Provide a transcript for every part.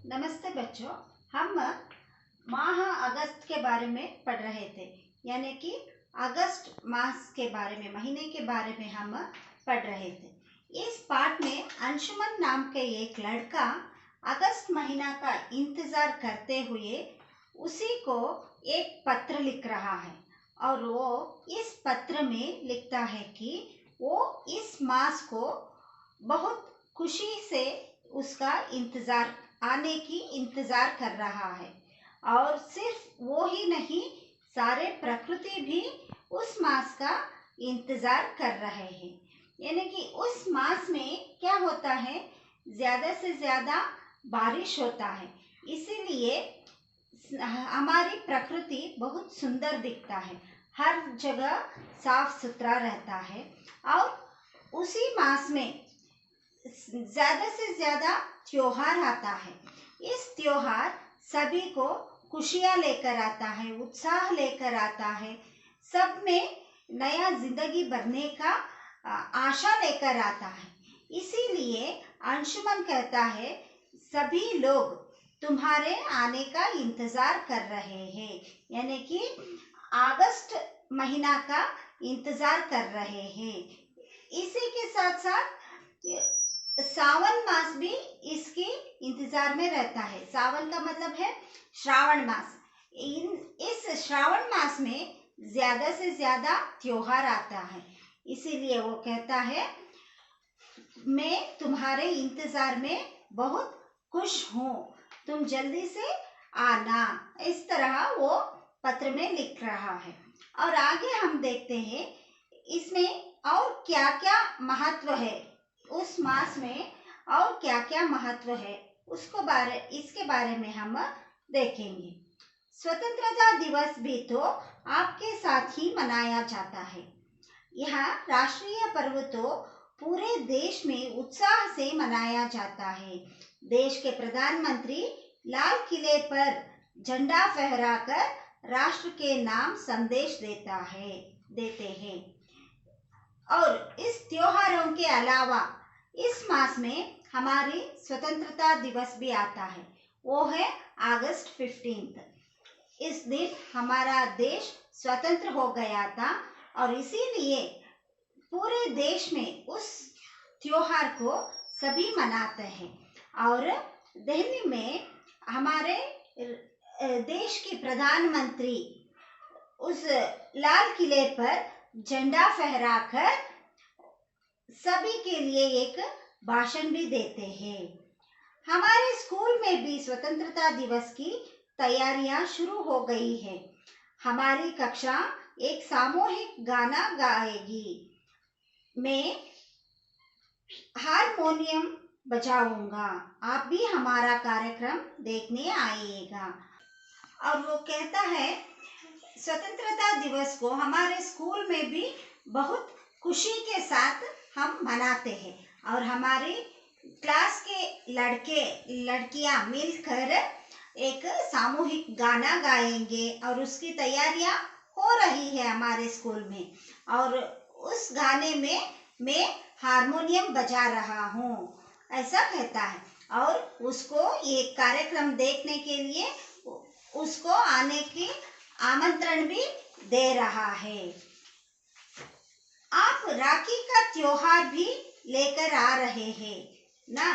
नमस्ते बच्चों। हम माह अगस्त के बारे में पढ़ रहे थे, यानी कि अगस्त मास के बारे में, महीने के बारे में हम पढ़ रहे थे। इस पाठ में अंशुमन नाम के एक लड़का अगस्त महीना का इंतजार करते हुए उसी को एक पत्र लिख रहा है और वो इस पत्र में लिखता है कि वो इस मास को बहुत खुशी से उसका इंतजार आने की इंतजार कर रहा है। और सिर्फ वो ही नहीं, सारे प्रकृति भी उस मास का इंतजार कर रहे हैं। यानी कि उस मास में क्या होता है, ज्यादा से ज्यादा बारिश होता है, इसीलिए हमारी प्रकृति बहुत सुंदर दिखता है, हर जगह साफ सुथरा रहता है। और उसी मास में ज्यादा से ज्यादा त्योहार आता है। इस त्योहार सभी को खुशियां लेकर आता है, उत्साह लेकर आता है, सब में नया जिंदगी भरने का आशा लेकर आता है। इसीलिए अंशुमन कहता है, सभी लोग तुम्हारे आने का इंतजार कर रहे हैं, यानी कि अगस्त महीना का इंतजार कर रहे हैं। इसी के साथ साथ सावन मास भी इसके इंतजार में रहता है। सावन का मतलब है श्रावण मास। इस श्रावण मास में ज्यादा से ज्यादा त्योहार आता है, इसीलिए वो कहता है, मैं तुम्हारे इंतजार में बहुत खुश हूँ, तुम जल्दी से आना। इस तरह वो पत्र में लिख रहा है। और आगे हम देखते हैं इसमें और क्या क्या महत्व है, उस मास में और क्या क्या महत्व है इसके बारे में हम देखेंगे। स्वतंत्रता दिवस भी तो आपके साथ ही मनाया जाता है। यह राष्ट्रीय पर्व तो पूरे देश में उत्साह से मनाया जाता है। देश के प्रधानमंत्री लाल किले पर झंडा फहराकर राष्ट्र के नाम संदेश देते हैं। और इस त्योहारों के अलावा इस मास में हमारी स्वतंत्रता दिवस भी आता है, वो है अगस्त 15। इस दिन हमारा देश स्वतंत्र हो गया था और इसीलिए पूरे देश में उस त्योहार को सभी मनाते हैं। और दिल्ली में हमारे देश के प्रधानमंत्री उस लाल किले पर झंडा फहराकर सभी के लिए एक भाषण भी देते हैं। हमारे स्कूल में भी स्वतंत्रता दिवस की तैयारियां शुरू हो गई है। हमारी कक्षा एक सामूहिक गाना गाएगी। मैं हारमोनियम बजाऊंगा, आप भी हमारा कार्यक्रम देखने आइएगा। और वो कहता है, स्वतंत्रता दिवस को हमारे स्कूल में भी बहुत खुशी के साथ हम मनाते हैं और हमारे क्लास के लड़के लड़कियां मिलकर एक सामूहिक गाना गाएंगे और उसकी तैयारियां हो रही है हमारे स्कूल में। और उस गाने में मैं हारमोनियम बजा रहा हूँ, ऐसा कहता है। और उसको ये कार्यक्रम देखने के लिए उसको आने की आमंत्रण भी दे रहा है। आप राखी का त्योहार भी लेकर आ रहे हैं ना।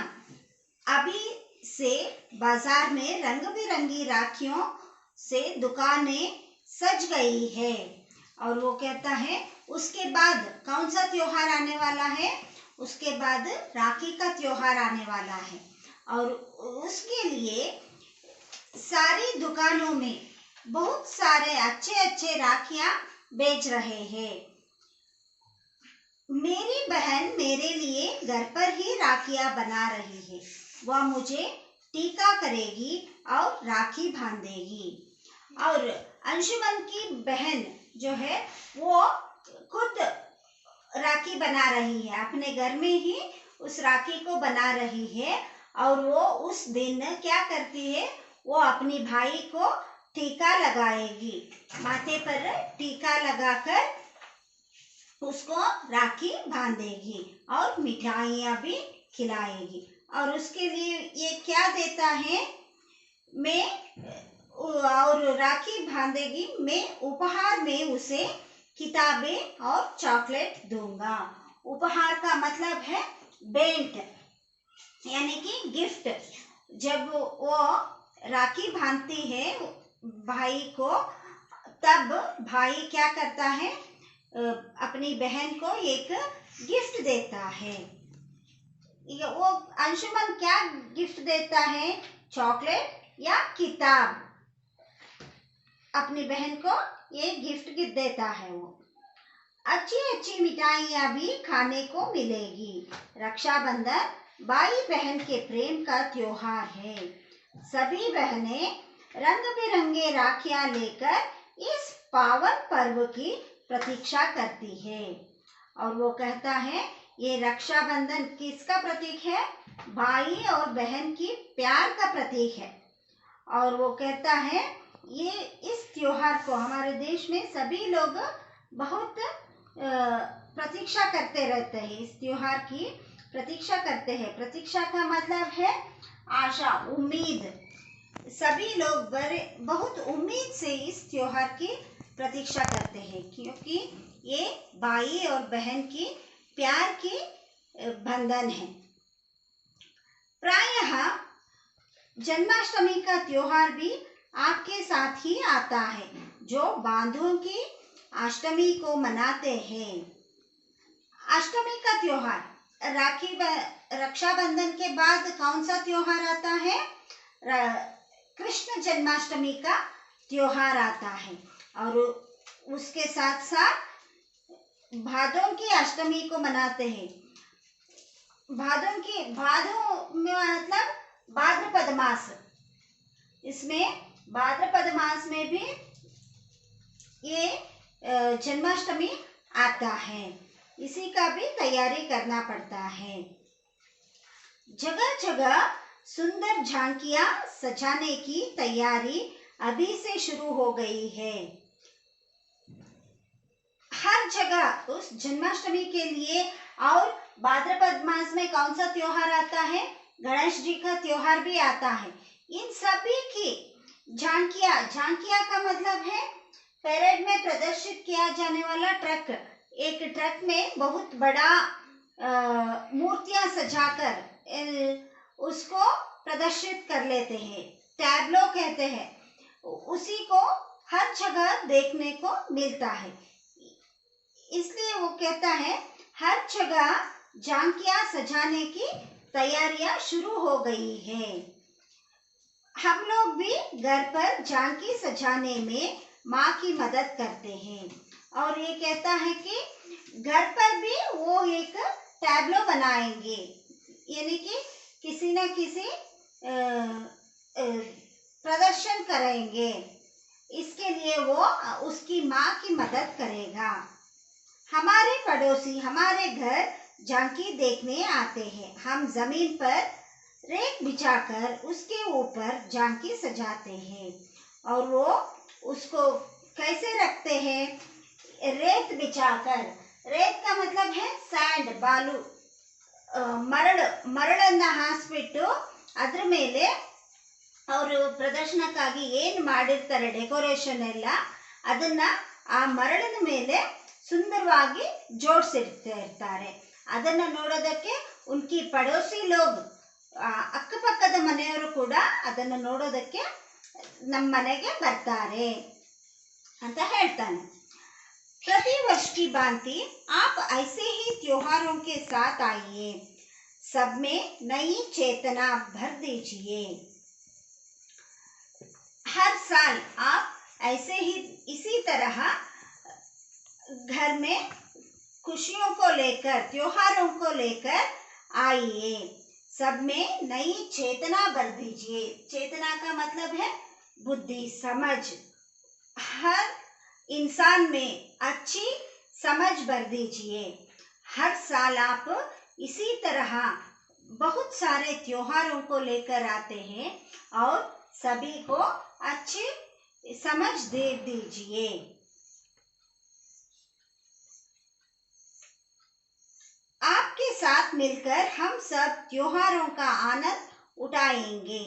अभी से बाजार में रंग बिरंगी राखियों से दुकानें सज गई है। और वो कहता है, उसके बाद कौन सा त्योहार आने वाला है, उसके बाद राखी का त्योहार आने वाला है। और उसके लिए सारी दुकानों में बहुत सारे अच्छे अच्छे राखियां बेच रहे हैं। मेरी बहन मेरे लिए घर पर ही राखियां बना रही है। वह मुझे टीका करेगी और राखी बांधेगी। और अंशुमन की बहन जो है वो खुद राखी बना रही है, अपने घर में ही उस राखी को बना रही है। और वो उस दिन क्या करती है, वो अपनी भाई को टीका लगाएगी, माथे पर टीका लगाकर उसको राखी बांधेगी और मिठाइयाँ भी खिलाएगी। और उसके लिए ये क्या देता है, मैं और राखी बांधेगी, मैं उपहार में उसे किताबें और चॉकलेट दूंगा। उपहार का मतलब है भेंट, यानी कि गिफ्ट। जब वो राखी बांधती है भाई को, तब भाई क्या करता है, अपनी बहन को एक गिफ्ट देता है। वो अंशुमन क्या गिफ्ट देता है, चॉकलेट या किताब। अपनी बहन को ये गिफ्ट देता है। वो अच्छी अच्छी मिठाइयाँ भी खाने को मिलेगी। रक्षाबंधन भाई बहन के प्रेम का त्योहार है। सभी बहनें रंग बिरंगे राखियां लेकर इस पावन पर्व की प्रतीक्षा करती है। और वो कहता है, ये रक्षाबंधन किसका प्रतीक है, भाई और बहन की प्यार का प्रतीक है। और वो कहता है, ये इस त्योहार को हमारे देश में सभी लोग बहुत प्रतीक्षा करते रहते हैं। इस त्योहार की प्रतीक्षा करते हैं। प्रतीक्षा का मतलब है आशा, उम्मीद। सभी लोग बहुत उम्मीद से इस त्योहार की प्रतीक्षा करते हैं, क्योंकि ये भाई और बहन की प्यार की बंधन है। प्रायः जन्माष्टमी का त्योहार भी आपके साथ ही आता है, जो बांधों की अष्टमी को मनाते हैं। अष्टमी का त्योहार, रक्षाबंधन के बाद कौन सा त्योहार आता है, कृष्ण जन्माष्टमी का त्योहार आता है। और उसके साथ साथ भादों की अष्टमी को मनाते हैं। भादों में मतलब भाद्रपद मास, इसमें भाद्रपद मास में भी ये जन्माष्टमी आता है। इसी का भी तैयारी करना पड़ता है। जगह जगह सुंदर झांकियां सजाने की तैयारी अभी से शुरू हो गई है। हर जगह उस जन्माष्टमी के लिए। और भाद्रपद मास में कौन सा त्योहार आता है, गणेश जी का त्योहार भी आता है। इन सभी की झांकियां का मतलब है परेड में प्रदर्शित किया जाने वाला ट्रक। एक ट्रक में बहुत बड़ा मूर्तियां सजाकर उसको प्रदर्शित कर लेते हैं, टैब्लो कहते हैं। उसी को हर जगह देखने को मिलता है। इसलिए वो कहता है, हर जगह झांकियां सजाने की तैयारियां शुरू हो गई है। हम लोग भी घर पर झांकी सजाने में माँ की मदद करते हैं। और ये कहता है कि घर पर भी वो एक टैब्लो बनाएंगे, यानी कि किसी न किसी प्रदर्शन करेंगे। इसके लिए वो उसकी माँ की मदद करेगा। हमारे पड़ोसी हमारे घर झांकी देखने आते हैं। हम जमीन पर रेत बिछाकर उसके ऊपर झांकी सजाते हैं। और वो उसको कैसे रखते हैं, रेत बिछाकर। रेत का मतलब है सैंड, बालू, ಮರಳನ್ನ ಹಾಸ್ಬಿಟ್ಟು ಅದ್ರ ಮೇಲೆ ಅವರು ಪ್ರದರ್ಶನಕ್ಕಾಗಿ ಏನು ಮಾಡಿರ್ತಾರೆ ಡೆಕೋರೇಷನ್ ಎಲ್ಲ, ಅದನ್ನ ಆ ಮರಳಿನ ಮೇಲೆ ಸುಂದರವಾಗಿ ಜೋಡಿಸಿರ್ತಾರೆ. ಅದನ್ನ ನೋಡೋದಕ್ಕೆ ಉನ್ಕಿ ಪಡೋಸಿ ಲೋಗ್, ಅಕ್ಕಪಕ್ಕದ ಮನೆಯವರು ಕೂಡ ಅದನ್ನು ನೋಡೋದಕ್ಕೆ ನಮ್ಮ ಮನೆಗೆ ಬರ್ತಾರೆ ಅಂತ ಹೇಳ್ತಾನೆ. प्रति वर्ष की भांति आप ऐसे ही त्योहारों के साथ आइए, सब में नई चेतना भर दीजिए. हर साल आप ऐसे ही इसी तरह घर में खुशियों को लेकर, त्योहारों को लेकर आइए. सब में नई चेतना भर दीजिए. चेतना का मतलब है बुद्धि, समझ. हर इंसान में अच्छी समझ भर दीजिए. हर साल आप इसी तरह बहुत सारे त्योहारों को लेकर आते हैं और सभी को अच्छी समझ दे दीजिए. आपके साथ मिलकर हम सब त्योहारों का आनंद उठाएंगे।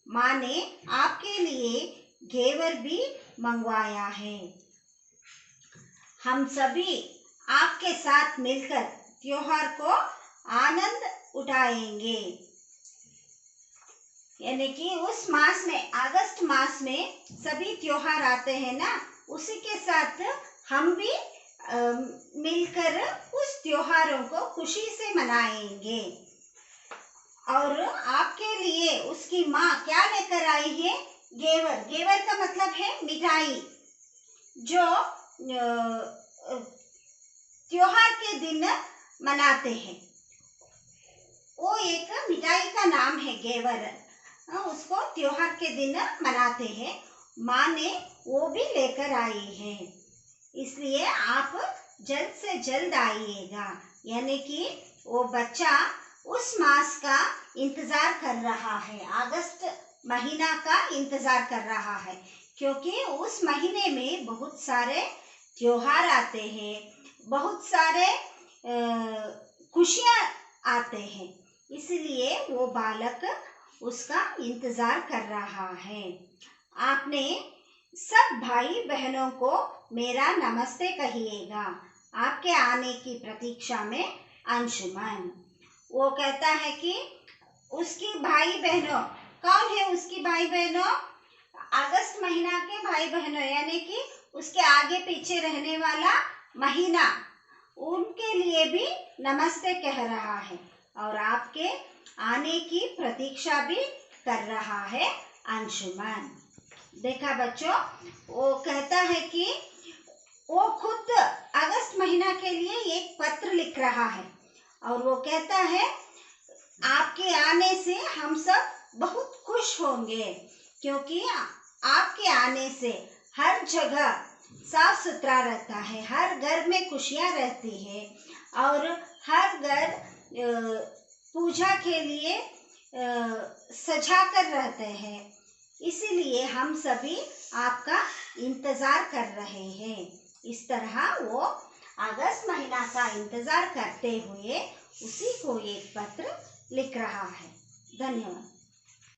माँ ने आपके लिए घेवर भी मंगवाया है। हम सभी आपके साथ मिलकर त्योहार को आनंद उठाएंगे। यानी कि उस मास में, अगस्त मास में सभी त्योहार आते हैं ना, उसी के साथ हम भी मिलकर उस त्योहारों को खुशी से मनाएंगे। और आपके लिए उसकी माँ क्या लेकर आई है? घेवर। घेवर का मतलब है मिठाई, जो त्योहार के दिन मनाते हैं। वो एक मिठाई का नाम है घेवर। उसको त्योहार के दिन मनाते हैं। माँ ने वो भी लेकर आई है, इसलिए आप जल्द से जल्द आइएगा। यानी कि वो बच्चा उस मास का इंतजार कर रहा है, अगस्त महीना का इंतजार कर रहा है, क्योंकि उस महीने में बहुत सारे त्योहार आते हैं, बहुत सारे खुशियाँ आते हैं, इसलिए वो बालक उसका इंतजार कर रहा है। आपने सब भाई बहनों को मेरा नमस्ते कहिएगा। आपके आने की प्रतीक्षा में, अंशुमन। वो कहता है कि उसकी भाई बहनों, कौन है उसकी भाई बहनों? अगस्त महीना के भाई बहनों, यानी कि उसके आगे पीछे रहने वाला महीना, उनके लिए भी नमस्ते कह रहा है और आपके आने की प्रतीक्षा भी कर रहा है, अंशुमन। देखा बच्चों, वो कहता है कि वो खुद अगस्त महीना के लिए एक पत्र लिख रहा है और वो कहता है आपके आने से हम सब बहुत खुश होंगे, क्योंकि आपके आने से हर जगह साफ सुथरा रहता है, हर घर में खुशियाँ रहती है और हर घर पूजा के लिए सजा कर रहते हैं। इसीलिए हम सभी आपका इंतजार कर रहे हैं। इस तरह वो अगस्त महीना का इंतजार करते हुए उसी को एक पत्र लिख रहा है। धन्यवाद।